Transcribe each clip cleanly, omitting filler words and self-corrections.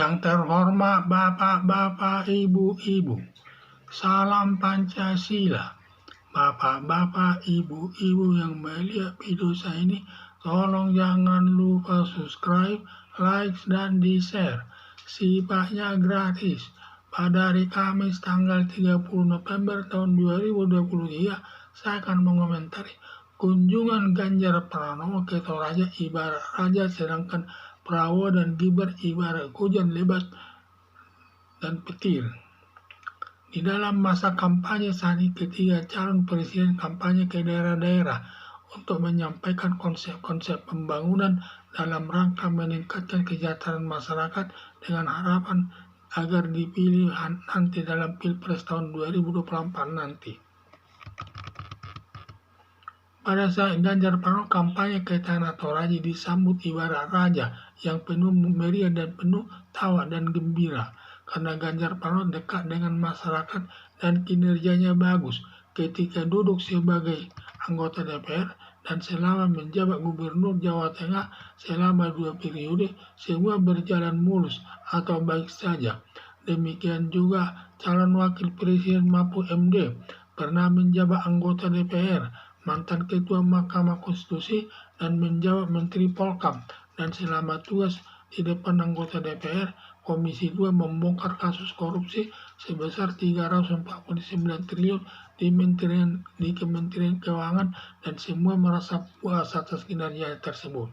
Yang terhormat Bapak-Bapak, Ibu-Ibu, salam Pancasila. Bapak-bapak, ibu-ibu yang melihat video saya ini, tolong jangan lupa subscribe, like, dan di-share. Sifatnya gratis. Pada hari Kamis tanggal 30 November tahun 2023, saya akan mengomentari kunjungan Ganjar Pranowo ke Toraja ibarat raja, sedangkan Prabowo dan Gibran ibarat hujan lebat dan petir. Di dalam masa kampanye saat ini, ketiga calon presiden kampanye ke daerah-daerah untuk menyampaikan konsep-konsep pembangunan dalam rangka meningkatkan kesejahteraan masyarakat dengan harapan agar dipilih nanti dalam Pilpres tahun 2024 nanti. Pada saat Ganjar Pranowo kampanye ke Tanah Toraja disambut ibarat raja yang penuh meriah dan penuh tawa dan gembira. Karena Ganjar Pranowo dekat dengan masyarakat dan kinerjanya bagus ketika duduk sebagai anggota DPR dan selama menjabat Gubernur Jawa Tengah selama 2 periode, semua berjalan mulus atau baik saja. Demikian juga calon wakil presiden Mahfud MD pernah menjabat anggota DPR, mantan ketua Mahkamah Konstitusi, dan menjabat Menteri Polkam, dan selama tugas di depan anggota DPR, Komisi 2 membongkar kasus korupsi sebesar 349 triliun di Kementerian Keuangan, dan semua merasa puas atas kinerja tersebut.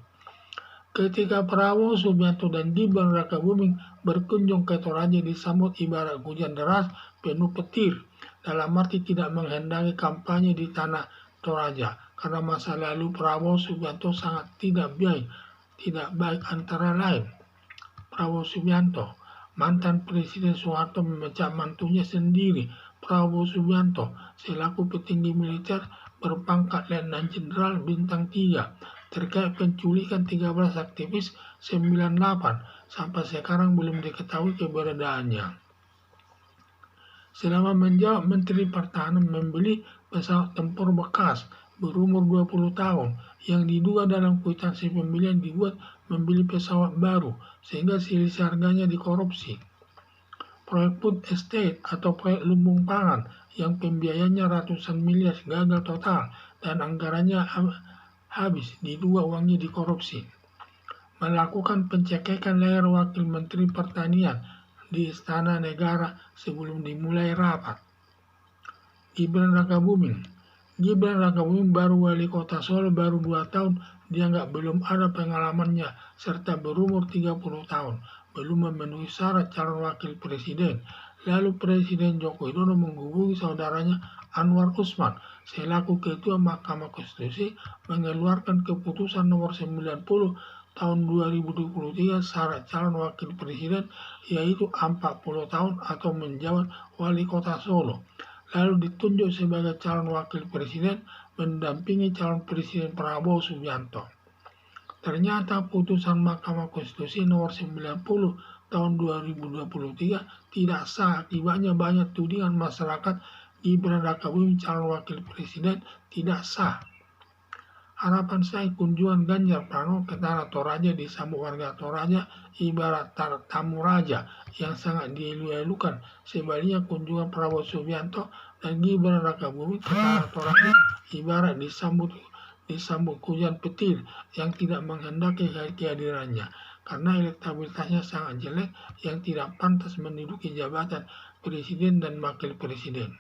Ketika Prabowo Subianto dan Gibran Rakabuming berkunjung ke Toraja disambut ibarat hujan deras penuh petir, dalam arti tidak menghendaki kampanye di tanah Toraja karena masa lalu Prabowo Subianto sangat tidak baik. Antara lain, Prabowo Subianto, mantan Presiden Soeharto memecat mantunya sendiri, Prabowo Subianto, selaku petinggi militer berpangkat Letnan Jenderal Bintang 3, terkait penculikan 13 aktivis 98, sampai sekarang belum diketahui keberadaannya. Selama menjabat Menteri Pertahanan membeli pesawat tempur bekas berumur 20 tahun yang diduga dalam kwitansi pembelian dibuat membeli pesawat baru sehingga selisih harganya dikorupsi. Proyek food estate atau proyek lumbung pangan yang pembiayanya ratusan miliar gagal total dan anggarannya habis, diduga uangnya dikorupsi. Melakukan pencegahan leher wakil Menteri Pertanian di Istana Negara sebelum dimulai rapat. Gibran Rakabuming baru wali kota Solo baru 2 tahun, dianggap belum ada pengalamannya serta berumur 30 tahun, belum memenuhi syarat calon wakil presiden. Lalu Presiden Joko Widodo menghubungi saudaranya Anwar Usman selaku Ketua Mahkamah Konstitusi mengeluarkan keputusan nomor 90 tahun 2023 syarat calon wakil presiden, yaitu 40 tahun atau menjabat wali kota Solo. Lalu ditunjuk sebagai calon wakil presiden mendampingi calon presiden Prabowo Subianto. Ternyata putusan Mahkamah Konstitusi nomor 90 tahun 2023 tidak sah, akibatnya banyak tudingan masyarakat Gibran Rakabuming calon wakil presiden tidak sah. Harapan saya kunjungan Ganjar Pranowo ke Tanah Toraja disambut warga Toraja ibarat tamu raja yang sangat dielu-elukan. Sebaliknya kunjungan Prabowo Subianto dan Gibran Rakabuming ke Tanah Toraja ibarat disambut hujan petir yang tidak menghendaki kehadirannya karena elektabilitasnya sangat jelek yang tidak pantas menduduki jabatan presiden dan wakil presiden.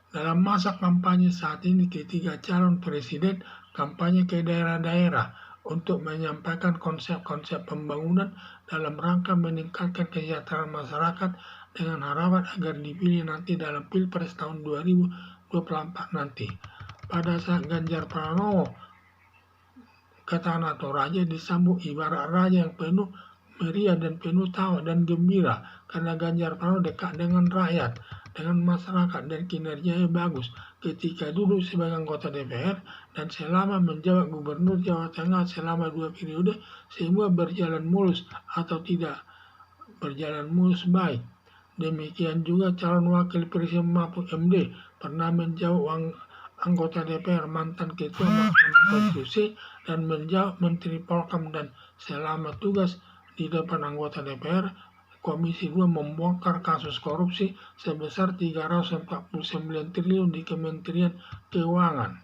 Dalam masa kampanye saat ini, ketiga calon presiden kampanye ke daerah-daerah untuk menyampaikan konsep-konsep pembangunan dalam rangka meningkatkan kesejahteraan masyarakat dengan harapan agar dipilih nanti dalam Pilpres tahun 2024 nanti. Pada saat Ganjar Pranowo ke Tanah Toraja disambut ibarat raja yang penuh meriah dan penuh tawa dan gembira karena Ganjar Pranowo dekat dengan rakyat, dengan masyarakat, dan kinerjanya bagus ketika duduk sebagai anggota DPR dan selama menjabat Gubernur Jawa Tengah selama 2 periode, semua berjalan mulus atau tidak berjalan mulus baik. Demikian juga calon wakil presiden Mahfud MD pernah menjabat anggota DPR, mantan Ketua Mahkamah Konstitusi, dan menjawab Menteri Polkam. Dan selama tugas di depan anggota DPR, Komisi 2 membongkar kasus korupsi sebesar 349 triliun di Kementerian Keuangan.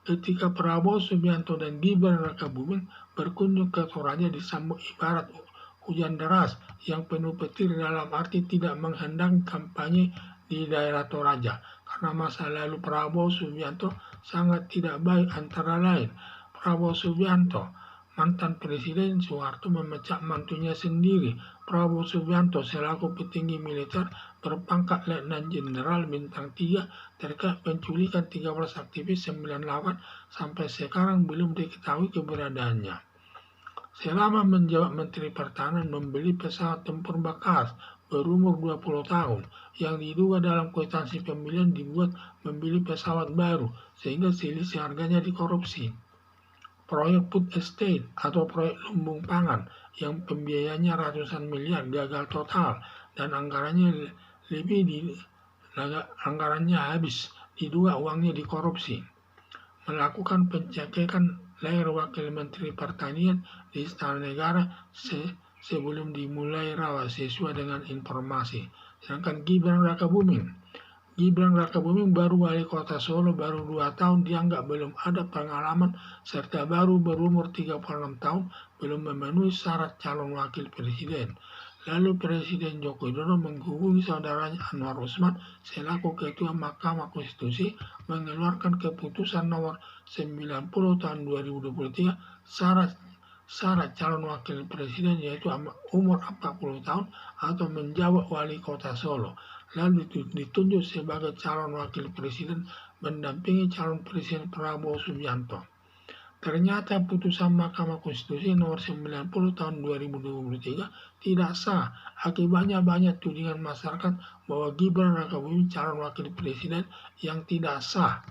Ketika Prabowo Subianto dan Gibran Rakabuming berkunjung ke Toraja disambut ibarat hujan deras yang penuh petir, dalam arti tidak menghendaki kampanye di daerah Toraja. Karena masa lalu Prabowo Subianto sangat tidak baik, antara lain Prabowo Subianto, mantan Presiden Soeharto memecat mantunya sendiri. Prabowo Subianto selaku petinggi militer berpangkat Letnan Jenderal bintang 3 terkait penculikan 13 aktivis 98 sampai sekarang belum diketahui keberadaannya. Selama menjawab Menteri Pertahanan membeli pesawat tempur bekas berumur 20 tahun yang diduga dalam kwitansi pembelian dibuat membeli pesawat baru sehingga selisih harganya dikorupsi. Proyek Food Estate atau proyek lumbung pangan yang pembiayanya ratusan miliar gagal total dan anggarannya habis, diduga uangnya dikorupsi. Melakukan pencegahan lahir Wakil Menteri Pertanian di Istana Negara sebelum dimulai rawa sesuai dengan informasi. Sedangkan Gibran Rakabuming baru wali kota Solo, baru 2 tahun, dianggap belum ada pengalaman serta baru berumur 36 tahun, belum memenuhi syarat calon wakil presiden. Lalu Presiden Joko Widodo menghubungi saudaranya Anwar Usman selaku Ketua Mahkamah Konstitusi mengeluarkan keputusan nomor 90 tahun 2023 syarat calon wakil presiden, yaitu umur 40 tahun atau menjabat wali kota Solo. Lalu ditunjuk sebagai calon wakil presiden mendampingi calon presiden Prabowo Subianto. Ternyata putusan Mahkamah Konstitusi nomor 90 tahun 2023 tidak sah. Akibatnya banyak tudingan masyarakat bahwa Gibran Rakabuming calon wakil presiden yang tidak sah.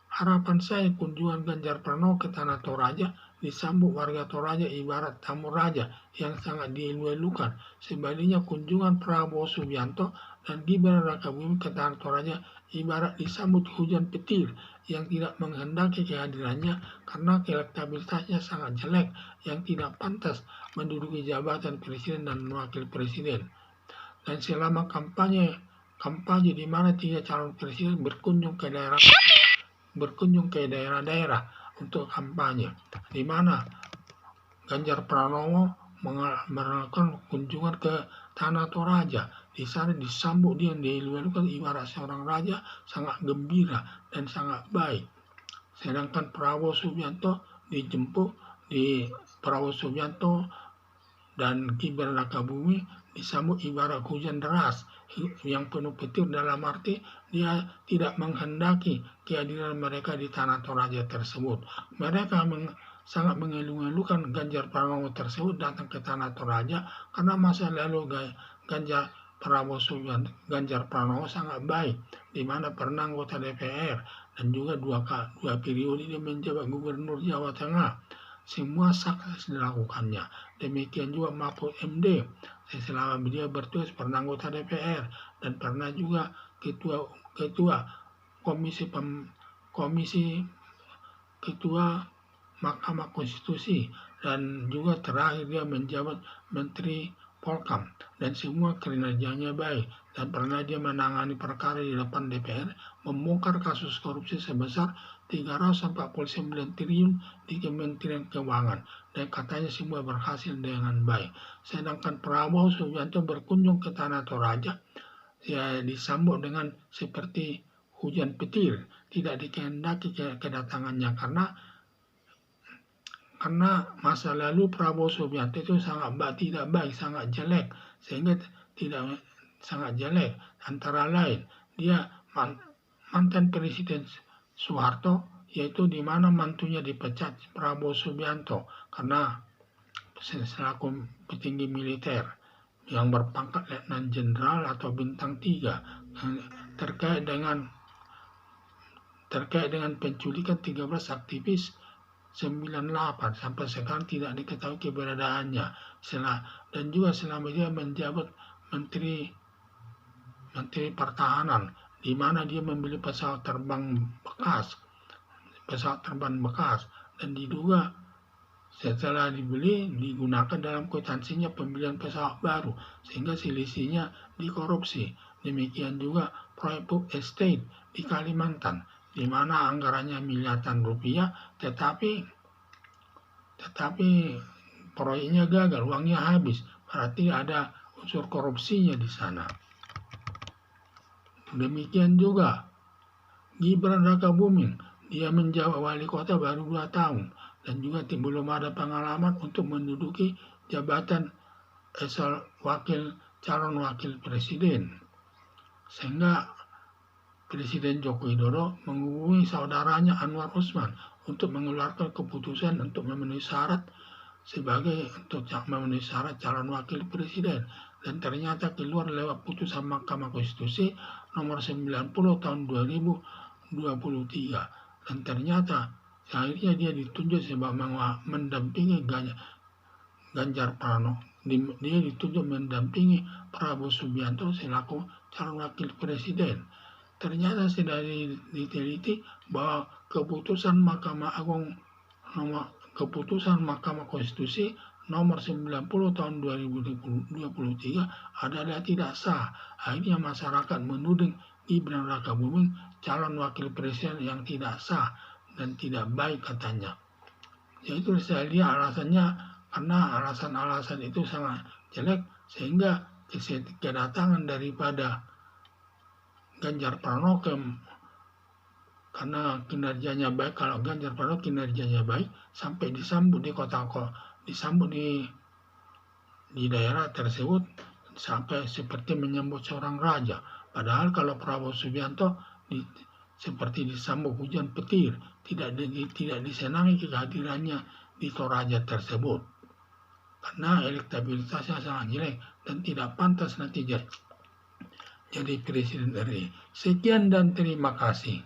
Harapan saya kunjungan Ganjar Pranowo ke Tanah Toraja disambut warga Toraja ibarat tamu raja yang sangat dielu-elukan. Sebaliknya kunjungan Prabowo Subianto dan Gibran Rakabuming ke Tanah Toraja ibarat disambut hujan petir yang tidak menghendaki kehadirannya karena elektabilitasnya sangat jelek, yang tidak pantas menduduki jabatan presiden dan wakil presiden. Dan selama kampanye di mana 3 calon presiden berkunjung ke daerah-daerah untuk kampanye, di mana Ganjar Pranowo melakukan kunjungan ke Tanah Toraja. Di sana disambut dia dielu-elukan ibarat seorang raja, sangat gembira dan sangat baik. Sedangkan Prabowo Subianto dan Gibran Rakabuming disambut ibarat hujan deras yang penuh petir, dalam arti dia tidak menghendaki kehadiran mereka di Tanah Toraja tersebut. Mereka sangat mengeluh-elukan Ganjar Pranowo tersebut datang ke Tanah Toraja karena masa lalu Ganjar Pranowo sangat baik, di mana pernah anggota DPR dan juga dua periode dia menjabat Gubernur Jawa Tengah. Semua sukses dilakukannya. Demikian juga Mahfud MD, selama beliau bertugas pernah anggota DPR dan pernah juga ketua Mahkamah Konstitusi, dan juga terakhir dia menjabat Menteri Polkam, dan semua kinerjanya baik, dan pernah dia menangani perkara di depan DPR membongkar kasus korupsi sebesar 349 triliun di Kementerian Keuangan, dan katanya semua berhasil dengan baik. Sedangkan Prabowo Subianto berkunjung ke Tanah Toraja ya disambut dengan seperti hujan petir, tidak dikehendaki kedatangannya karena masa lalu Prabowo Subianto itu tidak baik, sangat jelek, sehingga sangat jelek. Antara lain dia mantan Presiden Soeharto, yaitu di mana mantunya dipecat Prabowo Subianto karena selaku petinggi militer yang berpangkat Letnan Jenderal atau bintang 3 terkait dengan penculikan 13 aktivis 98 sampai sekarang tidak diketahui keberadaannya. Dan juga selama dia menjabat Menteri Pertahanan di mana dia membeli pesawat terbang bekas, dan diduga setelah dibeli digunakan dalam kwitansinya pembelian pesawat baru sehingga selisihnya dikorupsi. Demikian juga proyek Puk Estate di Kalimantan di mana anggarannya miliaran rupiah tetapi proyeknya gagal, uangnya habis, berarti ada unsur korupsinya di sana. Demikian juga Gibran Rakabuming, dia menjabat wali kota baru 2 tahun dan juga belum ada pengalaman untuk menduduki jabatan calon wakil presiden. Sehingga Presiden Joko Widodo menghubungi saudaranya Anwar Usman untuk mengeluarkan keputusan untuk memenuhi syarat calon wakil presiden, dan ternyata keluar lewat putusan Mahkamah Konstitusi nomor 90 tahun 2023, dan ternyata akhirnya dia ditunjuk sebagai mendampingi Ganjar Pranowo. Dia ditunjuk mendampingi Prabowo Subianto selaku calon wakil presiden. Ternyata sudah diteliti bahwa keputusan Mahkamah Konstitusi nomor 90 tahun 2023 adalah tidak sah. Akhirnya masyarakat menuding Gibran Rakabuming calon wakil presiden yang tidak sah dan tidak baik katanya. Yaitu saya lihat alasannya karena alasan-alasan itu sangat jelek sehingga kedatangan daripada Ganjar Pranowo karena kinerjanya baik, kalau Ganjar Pranowo kinerjanya baik sampai disambut di daerah tersebut sampai seperti menyambut seorang raja. Padahal kalau Prabowo Subianto seperti disambut hujan petir, tidak disenangi kehadirannya di Toraja tersebut karena elektabilitasnya sangat jelek dan tidak pantas nanti jadi presiden RI. Sekian dan terima kasih.